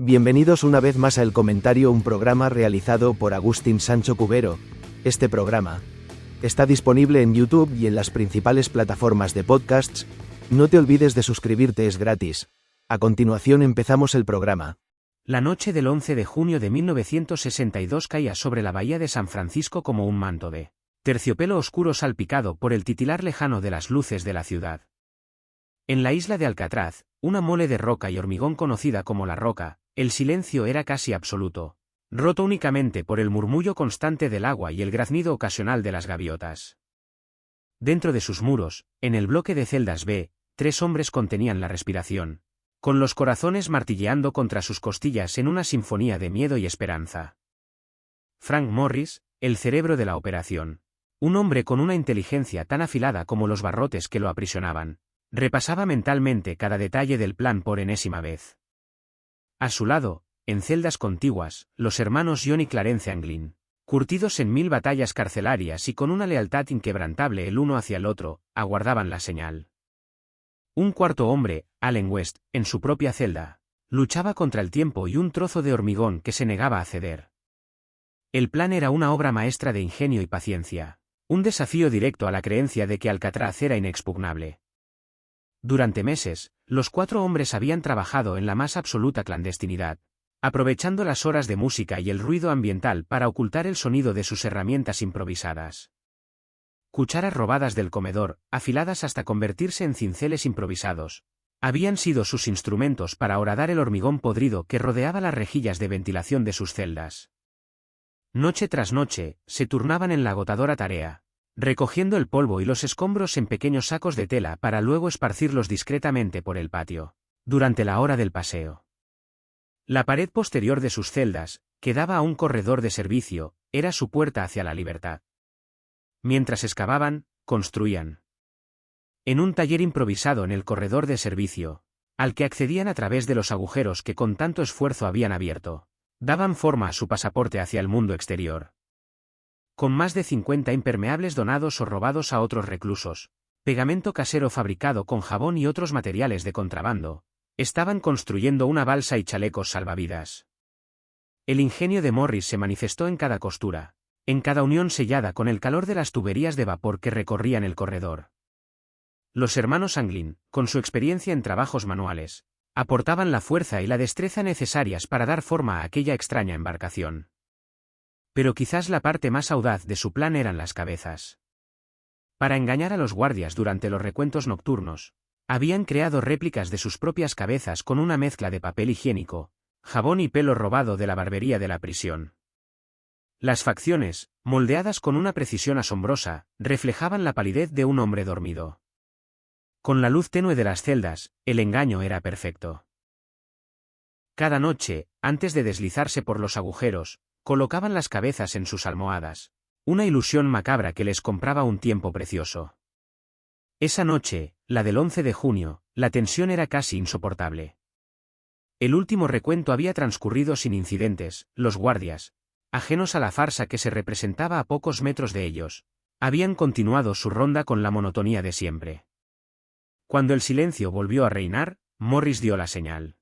Bienvenidos una vez más a El Comentario, un programa realizado por Agustín Sancho Cubero. Este programa está disponible en YouTube y en las principales plataformas de podcasts. No te olvides de suscribirte, es gratis. A continuación empezamos el programa. La noche del 11 de junio de 1962 caía sobre la bahía de San Francisco como un manto de terciopelo oscuro salpicado por el titilar lejano de las luces de la ciudad. En la isla de Alcatraz, una mole de roca y hormigón conocida como La Roca, el silencio era casi absoluto, roto únicamente por el murmullo constante del agua y el graznido ocasional de las gaviotas. Dentro de sus muros, en el bloque de celdas B, 3 hombres contenían la respiración, con los corazones martilleando contra sus costillas en una sinfonía de miedo y esperanza. Frank Morris, el cerebro de la operación, un hombre con una inteligencia tan afilada como los barrotes que lo aprisionaban, repasaba mentalmente cada detalle del plan por enésima vez. A su lado, en celdas contiguas, los hermanos John y Clarence Anglin, curtidos en 1000 batallas carcelarias y con una lealtad inquebrantable el uno hacia el otro, aguardaban la señal. Un cuarto hombre, Allen West, en su propia celda, luchaba contra el tiempo y un trozo de hormigón que se negaba a ceder. El plan era una obra maestra de ingenio y paciencia, un desafío directo a la creencia de que Alcatraz era inexpugnable. Durante meses, los 4 hombres habían trabajado en la más absoluta clandestinidad, aprovechando las horas de música y el ruido ambiental para ocultar el sonido de sus herramientas improvisadas. Cucharas robadas del comedor, afiladas hasta convertirse en cinceles improvisados, habían sido sus instrumentos para horadar el hormigón podrido que rodeaba las rejillas de ventilación de sus celdas. Noche tras noche, se turnaban en la agotadora tarea, recogiendo el polvo y los escombros en pequeños sacos de tela para luego esparcirlos discretamente por el patio, durante la hora del paseo. La pared posterior de sus celdas, que daba a un corredor de servicio, era su puerta hacia la libertad. Mientras excavaban, construían. En un taller improvisado en el corredor de servicio, al que accedían a través de los agujeros que con tanto esfuerzo habían abierto, daban forma a su pasaporte hacia el mundo exterior. Con más de 50 impermeables donados o robados a otros reclusos, pegamento casero fabricado con jabón y otros materiales de contrabando, estaban construyendo una balsa y chalecos salvavidas. El ingenio de Morris se manifestó en cada costura, en cada unión sellada con el calor de las tuberías de vapor que recorrían el corredor. Los hermanos Anglin, con su experiencia en trabajos manuales, aportaban la fuerza y la destreza necesarias para dar forma a aquella extraña embarcación. Pero quizás la parte más audaz de su plan eran las cabezas. Para engañar a los guardias durante los recuentos nocturnos, habían creado réplicas de sus propias cabezas con una mezcla de papel higiénico, jabón y pelo robado de la barbería de la prisión. Las facciones, moldeadas con una precisión asombrosa, reflejaban la palidez de un hombre dormido. Con la luz tenue de las celdas, el engaño era perfecto. Cada noche, antes de deslizarse por los agujeros, colocaban las cabezas en sus almohadas, una ilusión macabra que les compraba un tiempo precioso. Esa noche, la del 11 de junio, la tensión era casi insoportable. El último recuento había transcurrido sin incidentes, los guardias, ajenos a la farsa que se representaba a pocos metros de ellos, habían continuado su ronda con la monotonía de siempre. Cuando el silencio volvió a reinar, Morris dio la señal.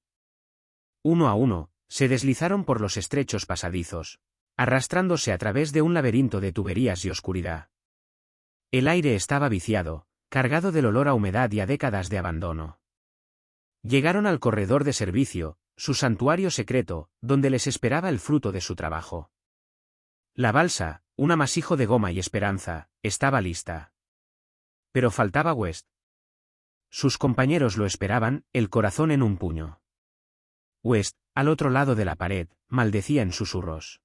Uno a uno, se deslizaron por los estrechos pasadizos, arrastrándose a través de un laberinto de tuberías y oscuridad. El aire estaba viciado, cargado del olor a humedad y a décadas de abandono. Llegaron al corredor de servicio, su santuario secreto, donde les esperaba el fruto de su trabajo. La balsa, un amasijo de goma y esperanza, estaba lista. Pero faltaba West. Sus compañeros lo esperaban, el corazón en un puño. West, al otro lado de la pared, maldecía en susurros.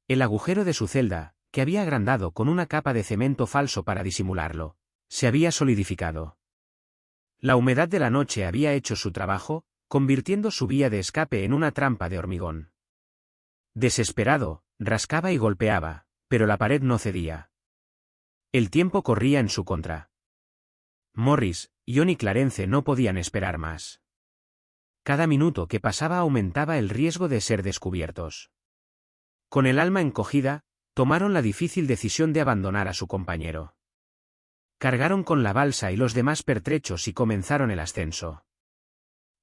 El agujero de su celda, que había agrandado con una capa de cemento falso para disimularlo, se había solidificado. La humedad de la noche había hecho su trabajo, convirtiendo su vía de escape en una trampa de hormigón. Desesperado, rascaba y golpeaba, pero la pared no cedía. El tiempo corría en su contra. Morris, John y Clarence no podían esperar más. Cada minuto que pasaba aumentaba el riesgo de ser descubiertos. Con el alma encogida, tomaron la difícil decisión de abandonar a su compañero. Cargaron con la balsa y los demás pertrechos y comenzaron el ascenso.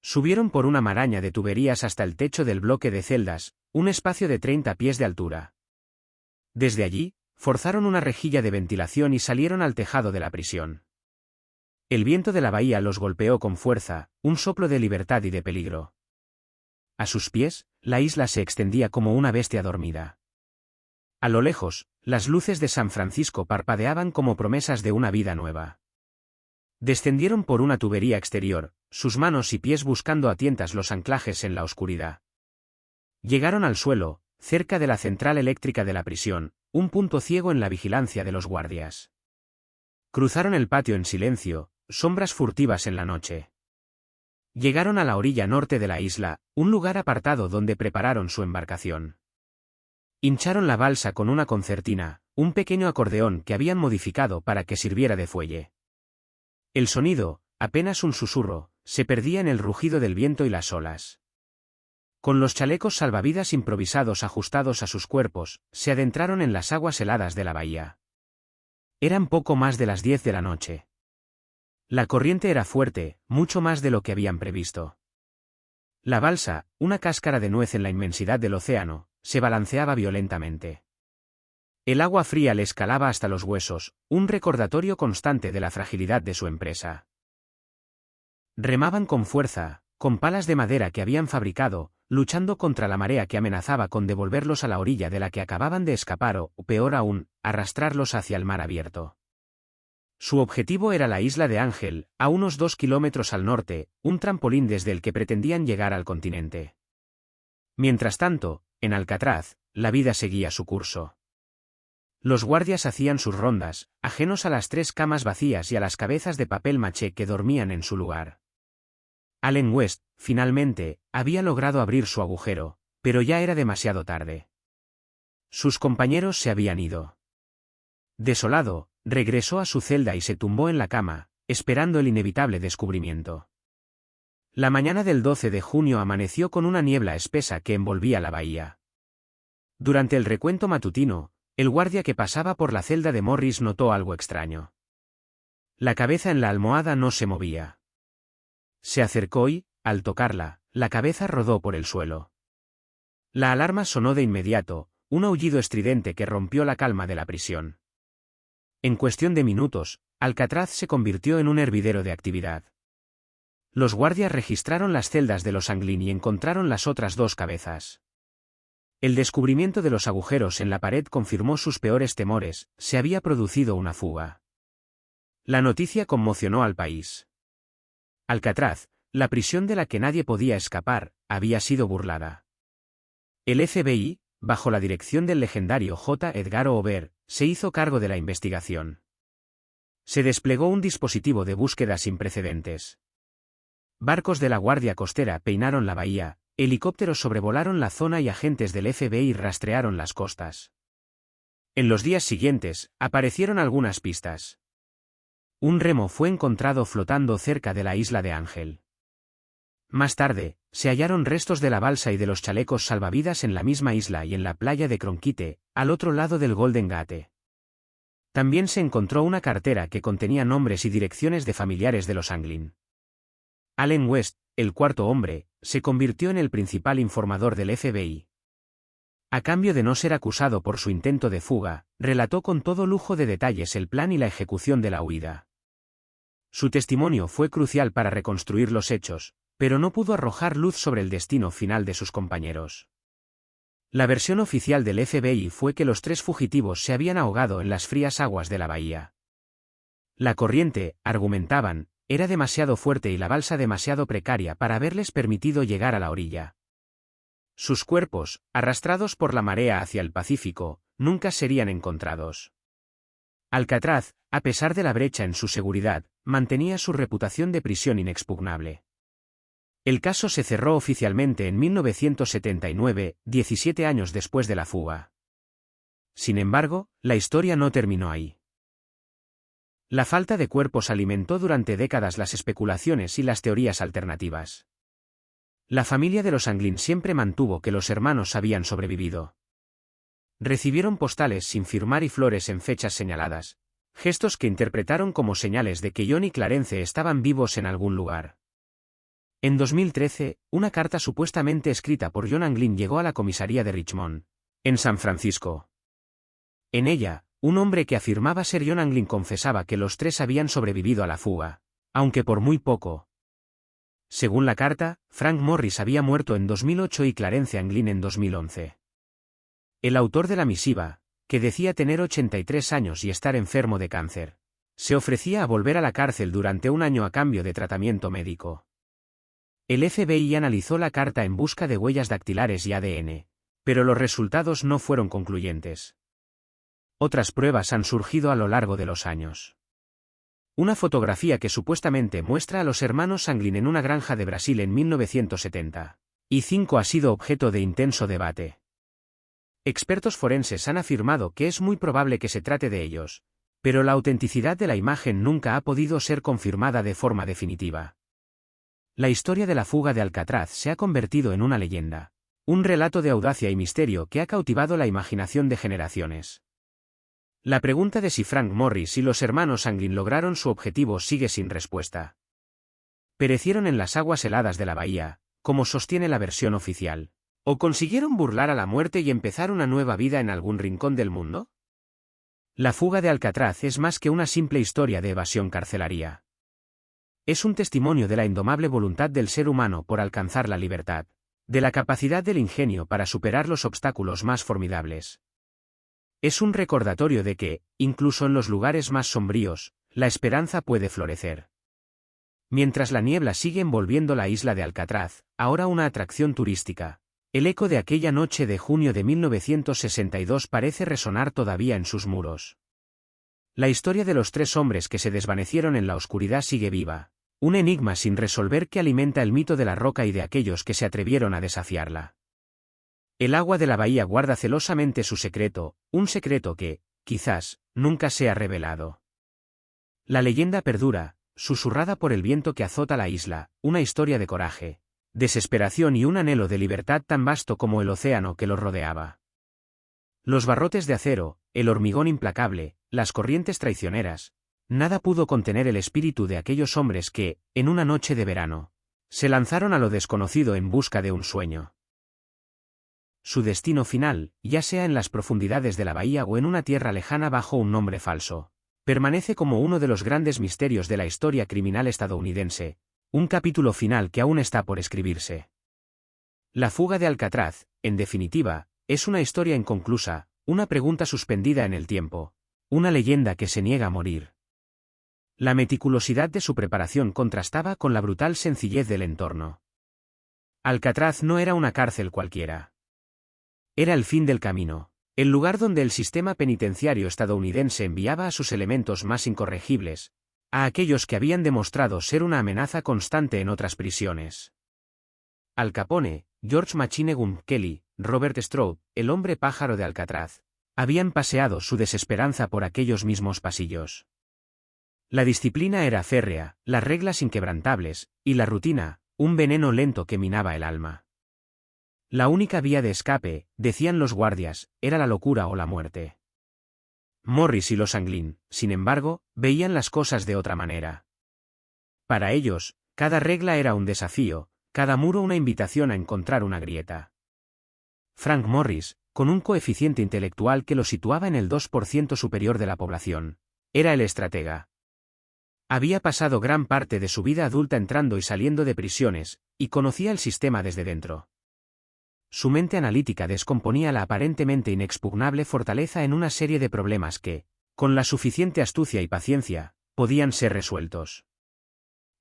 Subieron por una maraña de tuberías hasta el techo del bloque de celdas, un espacio de 30 pies de altura. Desde allí, forzaron una rejilla de ventilación y salieron al tejado de la prisión. El viento de la bahía los golpeó con fuerza, un soplo de libertad y de peligro. A sus pies, la isla se extendía como una bestia dormida. A lo lejos, las luces de San Francisco parpadeaban como promesas de una vida nueva. Descendieron por una tubería exterior, sus manos y pies buscando a tientas los anclajes en la oscuridad. Llegaron al suelo, cerca de la central eléctrica de la prisión, un punto ciego en la vigilancia de los guardias. Cruzaron el patio en silencio, sombras furtivas en la noche. Llegaron a la orilla norte de la isla, un lugar apartado donde prepararon su embarcación. Hincharon la balsa con una concertina, un pequeño acordeón que habían modificado para que sirviera de fuelle. El sonido, apenas un susurro, se perdía en el rugido del viento y las olas. Con los chalecos salvavidas improvisados ajustados a sus cuerpos, se adentraron en las aguas heladas de la bahía. Eran poco más de las 10 de la noche. La corriente era fuerte, mucho más de lo que habían previsto. La balsa, una cáscara de nuez en la inmensidad del océano, se balanceaba violentamente. El agua fría le escalaba hasta los huesos, un recordatorio constante de la fragilidad de su empresa. Remaban con fuerza, con palas de madera que habían fabricado, luchando contra la marea que amenazaba con devolverlos a la orilla de la que acababan de escapar o, peor aún, arrastrarlos hacia el mar abierto. Su objetivo era la isla de Ángel, a unos 2 kilómetros al norte, un trampolín desde el que pretendían llegar al continente. Mientras tanto, en Alcatraz, la vida seguía su curso. Los guardias hacían sus rondas, ajenos a las 3 camas vacías y a las cabezas de papel maché que dormían en su lugar. Allen West, finalmente, había logrado abrir su agujero, pero ya era demasiado tarde. Sus compañeros se habían ido. Desolado, regresó a su celda y se tumbó en la cama, esperando el inevitable descubrimiento. La mañana del 12 de junio amaneció con una niebla espesa que envolvía la bahía. Durante el recuento matutino, el guardia que pasaba por la celda de Morris notó algo extraño. La cabeza en la almohada no se movía. Se acercó y, al tocarla, la cabeza rodó por el suelo. La alarma sonó de inmediato, un aullido estridente que rompió la calma de la prisión. En cuestión de minutos, Alcatraz se convirtió en un hervidero de actividad. Los guardias registraron las celdas de los Anglin y encontraron las otras 2 cabezas. El descubrimiento de los agujeros en la pared confirmó sus peores temores, se había producido una fuga. La noticia conmocionó al país. Alcatraz, la prisión de la que nadie podía escapar, había sido burlada. El FBI, bajo la dirección del legendario J. Edgar Hoover, se hizo cargo de la investigación. Se desplegó un dispositivo de búsqueda sin precedentes. Barcos de la Guardia Costera peinaron la bahía, helicópteros sobrevolaron la zona y agentes del FBI rastrearon las costas. En los días siguientes, aparecieron algunas pistas. Un remo fue encontrado flotando cerca de la isla de Ángel. Más tarde, se hallaron restos de la balsa y de los chalecos salvavidas en la misma isla y en la playa de Cronquite, al otro lado del Golden Gate. También se encontró una cartera que contenía nombres y direcciones de familiares de los Anglin. Allen West, el cuarto hombre, se convirtió en el principal informador del FBI. A cambio de no ser acusado por su intento de fuga, relató con todo lujo de detalles el plan y la ejecución de la huida. Su testimonio fue crucial para reconstruir los hechos, pero no pudo arrojar luz sobre el destino final de sus compañeros. La versión oficial del FBI fue que los 3 fugitivos se habían ahogado en las frías aguas de la bahía. La corriente, argumentaban, era demasiado fuerte y la balsa demasiado precaria para haberles permitido llegar a la orilla. Sus cuerpos, arrastrados por la marea hacia el Pacífico, nunca serían encontrados. Alcatraz, a pesar de la brecha en su seguridad, mantenía su reputación de prisión inexpugnable. El caso se cerró oficialmente en 1979, 17 años después de la fuga. Sin embargo, la historia no terminó ahí. La falta de cuerpos alimentó durante décadas las especulaciones y las teorías alternativas. La familia de los Anglin siempre mantuvo que los hermanos habían sobrevivido. Recibieron postales sin firmar y flores en fechas señaladas, gestos que interpretaron como señales de que John y Clarence estaban vivos en algún lugar. En 2013, una carta supuestamente escrita por John Anglin llegó a la comisaría de Richmond, en San Francisco. En ella, un hombre que afirmaba ser John Anglin confesaba que los tres habían sobrevivido a la fuga, aunque por muy poco. Según la carta, Frank Morris había muerto en 2008 y Clarence Anglin en 2011. El autor de la misiva, que decía tener 83 años y estar enfermo de cáncer, se ofrecía a volver a la cárcel durante un año a cambio de tratamiento médico. El FBI analizó la carta en busca de huellas dactilares y ADN, pero los resultados no fueron concluyentes. Otras pruebas han surgido a lo largo de los años. Una fotografía que supuestamente muestra a los hermanos Anglin en una granja de Brasil en 1975 ha sido objeto de intenso debate. Expertos forenses han afirmado que es muy probable que se trate de ellos, pero la autenticidad de la imagen nunca ha podido ser confirmada de forma definitiva. La historia de la fuga de Alcatraz se ha convertido en una leyenda, un relato de audacia y misterio que ha cautivado la imaginación de generaciones. La pregunta de si Frank Morris y los hermanos Anglin lograron su objetivo sigue sin respuesta. ¿Perecieron en las aguas heladas de la bahía, como sostiene la versión oficial? ¿O consiguieron burlar a la muerte y empezar una nueva vida en algún rincón del mundo? La fuga de Alcatraz es más que una simple historia de evasión carcelaria. Es un testimonio de la indomable voluntad del ser humano por alcanzar la libertad, de la capacidad del ingenio para superar los obstáculos más formidables. Es un recordatorio de que, incluso en los lugares más sombríos, la esperanza puede florecer. Mientras la niebla sigue envolviendo la isla de Alcatraz, ahora una atracción turística, el eco de aquella noche de junio de 1962 parece resonar todavía en sus muros. La historia de los tres hombres que se desvanecieron en la oscuridad sigue viva, un enigma sin resolver que alimenta el mito de la roca y de aquellos que se atrevieron a desafiarla. El agua de la bahía guarda celosamente su secreto, un secreto que, quizás, nunca sea revelado. La leyenda perdura, susurrada por el viento que azota la isla, una historia de coraje, desesperación y un anhelo de libertad tan vasto como el océano que los rodeaba. Los barrotes de acero, el hormigón implacable, las corrientes traicioneras, nada pudo contener el espíritu de aquellos hombres que, en una noche de verano, se lanzaron a lo desconocido en busca de un sueño. Su destino final, ya sea en las profundidades de la bahía o en una tierra lejana bajo un nombre falso, permanece como uno de los grandes misterios de la historia criminal estadounidense, un capítulo final que aún está por escribirse. La fuga de Alcatraz, en definitiva, es una historia inconclusa, una pregunta suspendida en el tiempo, una leyenda que se niega a morir. La meticulosidad de su preparación contrastaba con la brutal sencillez del entorno. Alcatraz no era una cárcel cualquiera. Era el fin del camino, el lugar donde el sistema penitenciario estadounidense enviaba a sus elementos más incorregibles, a aquellos que habían demostrado ser una amenaza constante en otras prisiones. Al Capone, George Machine Gun Kelly, Robert Stroud, el hombre pájaro de Alcatraz, habían paseado su desesperanza por aquellos mismos pasillos. La disciplina era férrea, las reglas inquebrantables, y la rutina, un veneno lento que minaba el alma. La única vía de escape, decían los guardias, era la locura o la muerte. Morris y los Anglin, sin embargo, veían las cosas de otra manera. Para ellos, cada regla era un desafío, cada muro una invitación a encontrar una grieta. Frank Morris, con un coeficiente intelectual que lo situaba en el 2% superior de la población, era el estratega. Había pasado gran parte de su vida adulta entrando y saliendo de prisiones, y conocía el sistema desde dentro. Su mente analítica descomponía la aparentemente inexpugnable fortaleza en una serie de problemas que, con la suficiente astucia y paciencia, podían ser resueltos.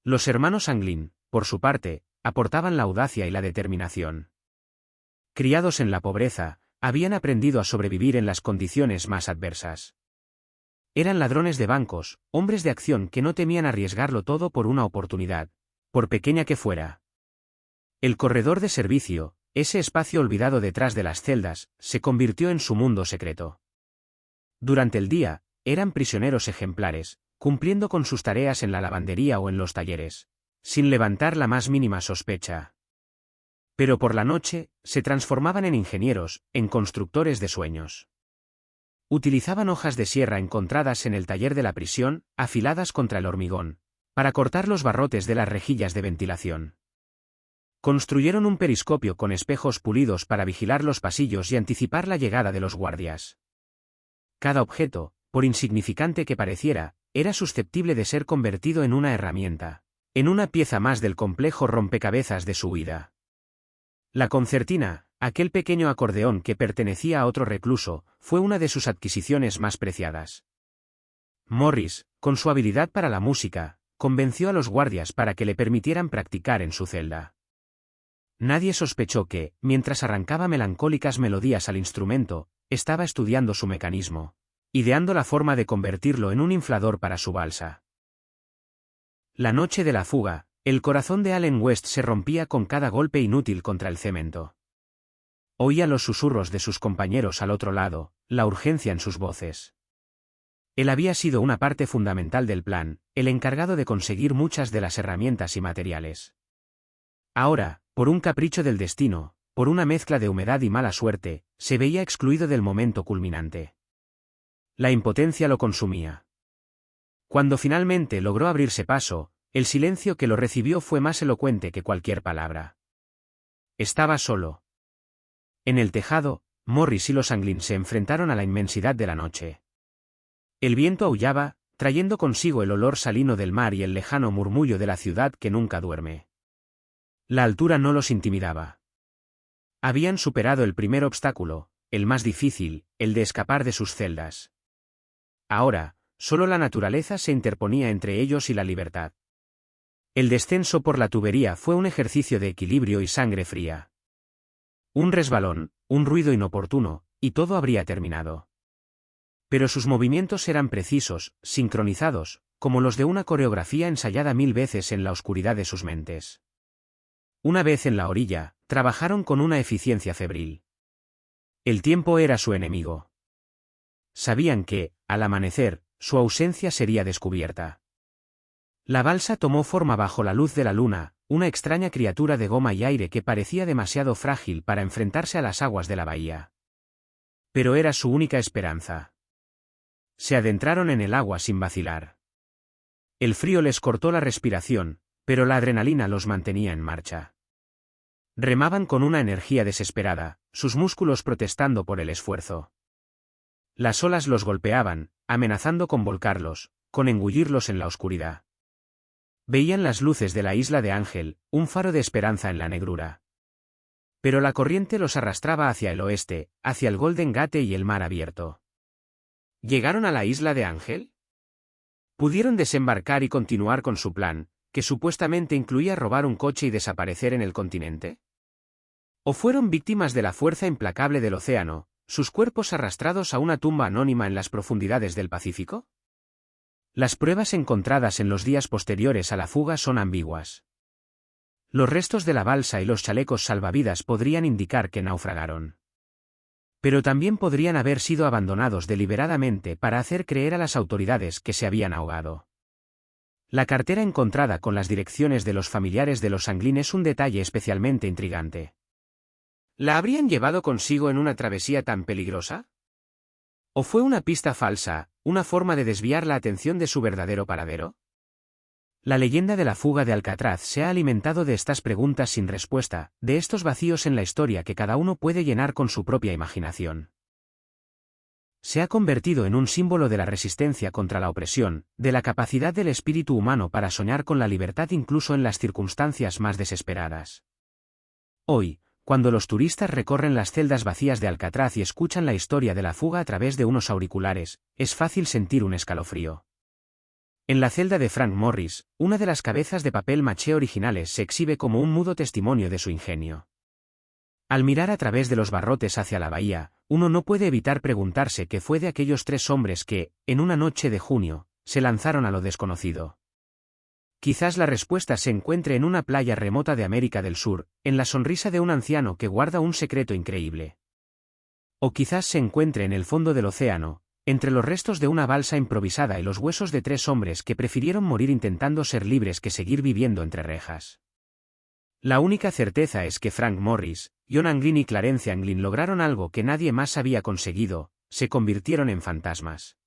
Los hermanos Anglin, por su parte, aportaban la audacia y la determinación. Criados en la pobreza, habían aprendido a sobrevivir en las condiciones más adversas. Eran ladrones de bancos, hombres de acción que no temían arriesgarlo todo por una oportunidad, por pequeña que fuera. El corredor de servicio, ese espacio olvidado detrás de las celdas, se convirtió en su mundo secreto. Durante el día, eran prisioneros ejemplares, cumpliendo con sus tareas en la lavandería o en los talleres, sin levantar la más mínima sospecha. Pero por la noche, se transformaban en ingenieros, en constructores de sueños. Utilizaban hojas de sierra encontradas en el taller de la prisión, afiladas contra el hormigón, para cortar los barrotes de las rejillas de ventilación. Construyeron un periscopio con espejos pulidos para vigilar los pasillos y anticipar la llegada de los guardias. Cada objeto, por insignificante que pareciera, era susceptible de ser convertido en una herramienta, en una pieza más del complejo rompecabezas de su huida. La concertina, aquel pequeño acordeón que pertenecía a otro recluso, fue una de sus adquisiciones más preciadas. Morris, con su habilidad para la música, convenció a los guardias para que le permitieran practicar en su celda. Nadie sospechó que, mientras arrancaba melancólicas melodías al instrumento, estaba estudiando su mecanismo, ideando la forma de convertirlo en un inflador para su balsa. La noche de la fuga, el corazón de Allen West se rompía con cada golpe inútil contra el cemento. Oía los susurros de sus compañeros al otro lado, la urgencia en sus voces. Él había sido una parte fundamental del plan, el encargado de conseguir muchas de las herramientas y materiales. Ahora, por un capricho del destino, por una mezcla de humedad y mala suerte, se veía excluido del momento culminante. La impotencia lo consumía. Cuando finalmente logró abrirse paso, el silencio que lo recibió fue más elocuente que cualquier palabra. Estaba solo. En el tejado, Morris y los Anglin se enfrentaron a la inmensidad de la noche. El viento aullaba, trayendo consigo el olor salino del mar y el lejano murmullo de la ciudad que nunca duerme. La altura no los intimidaba. Habían superado el primer obstáculo, el más difícil, el de escapar de sus celdas. Ahora, solo la naturaleza se interponía entre ellos y la libertad. El descenso por la tubería fue un ejercicio de equilibrio y sangre fría. Un resbalón, un ruido inoportuno, y todo habría terminado. Pero sus movimientos eran precisos, sincronizados, como los de una coreografía ensayada 1000 veces en la oscuridad de sus mentes. Una vez en la orilla, trabajaron con una eficiencia febril. El tiempo era su enemigo. Sabían que, al amanecer, su ausencia sería descubierta. La balsa tomó forma bajo la luz de la luna, una extraña criatura de goma y aire que parecía demasiado frágil para enfrentarse a las aguas de la bahía. Pero era su única esperanza. Se adentraron en el agua sin vacilar. El frío les cortó la respiración, pero la adrenalina los mantenía en marcha. Remaban con una energía desesperada, sus músculos protestando por el esfuerzo. Las olas los golpeaban, amenazando con volcarlos, con engullirlos en la oscuridad. Veían las luces de la isla de Ángel, un faro de esperanza en la negrura. Pero la corriente los arrastraba hacia el oeste, hacia el Golden Gate y el mar abierto. ¿Llegaron a la isla de Ángel? ¿Pudieron desembarcar y continuar con su plan, que supuestamente incluía robar un coche y desaparecer en el continente? ¿O fueron víctimas de la fuerza implacable del océano, sus cuerpos arrastrados a una tumba anónima en las profundidades del Pacífico? Las pruebas encontradas en los días posteriores a la fuga son ambiguas. Los restos de la balsa y los chalecos salvavidas podrían indicar que naufragaron. Pero también podrían haber sido abandonados deliberadamente para hacer creer a las autoridades que se habían ahogado. La cartera encontrada con las direcciones de los familiares de los Anglin es un detalle especialmente intrigante. ¿La habrían llevado consigo en una travesía tan peligrosa? ¿O fue una pista falsa, una forma de desviar la atención de su verdadero paradero? La leyenda de la fuga de Alcatraz se ha alimentado de estas preguntas sin respuesta, de estos vacíos en la historia que cada uno puede llenar con su propia imaginación. Se ha convertido en un símbolo de la resistencia contra la opresión, de la capacidad del espíritu humano para soñar con la libertad incluso en las circunstancias más desesperadas. Hoy, cuando los turistas recorren las celdas vacías de Alcatraz y escuchan la historia de la fuga a través de unos auriculares, es fácil sentir un escalofrío. En la celda de Frank Morris, una de las cabezas de papel maché originales se exhibe como un mudo testimonio de su ingenio. Al mirar a través de los barrotes hacia la bahía, uno no puede evitar preguntarse qué fue de aquellos 3 hombres que, en una noche de junio, se lanzaron a lo desconocido. Quizás la respuesta se encuentre en una playa remota de América del Sur, en la sonrisa de un anciano que guarda un secreto increíble. O quizás se encuentre en el fondo del océano, entre los restos de una balsa improvisada y los huesos de 3 hombres que prefirieron morir intentando ser libres que seguir viviendo entre rejas. La única certeza es que Frank Morris, John Anglin y Clarence Anglin lograron algo que nadie más había conseguido: se convirtieron en fantasmas.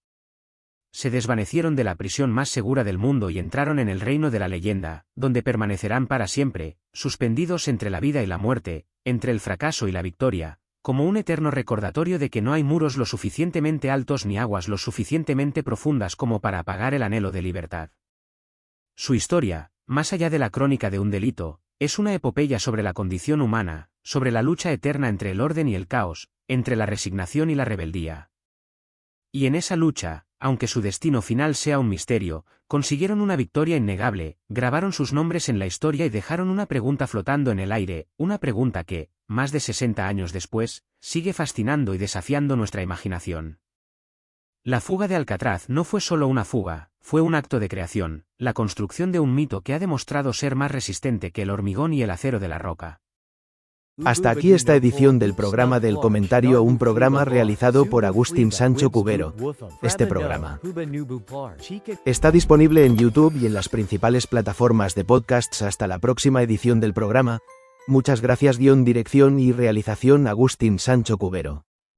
se desvanecieron de la prisión más segura del mundo y entraron en el reino de la leyenda, donde permanecerán para siempre, suspendidos entre la vida y la muerte, entre el fracaso y la victoria, como un eterno recordatorio de que no hay muros lo suficientemente altos ni aguas lo suficientemente profundas como para apagar el anhelo de libertad. Su historia, más allá de la crónica de un delito, es una epopeya sobre la condición humana, sobre la lucha eterna entre el orden y el caos, entre la resignación y la rebeldía. Y en esa lucha, aunque su destino final sea un misterio, consiguieron una victoria innegable, grabaron sus nombres en la historia y dejaron una pregunta flotando en el aire, una pregunta que, más de 60 años después, sigue fascinando y desafiando nuestra imaginación. La fuga de Alcatraz no fue solo una fuga, fue un acto de creación, la construcción de un mito que ha demostrado ser más resistente que el hormigón y el acero de la roca. Hasta aquí esta edición del programa del comentario, un programa realizado por Agustín Sancho Cubero. Este programa está disponible en YouTube y en las principales plataformas de podcasts. Hasta la próxima edición del programa. Muchas gracias. Dirección y realización Agustín Sancho Cubero.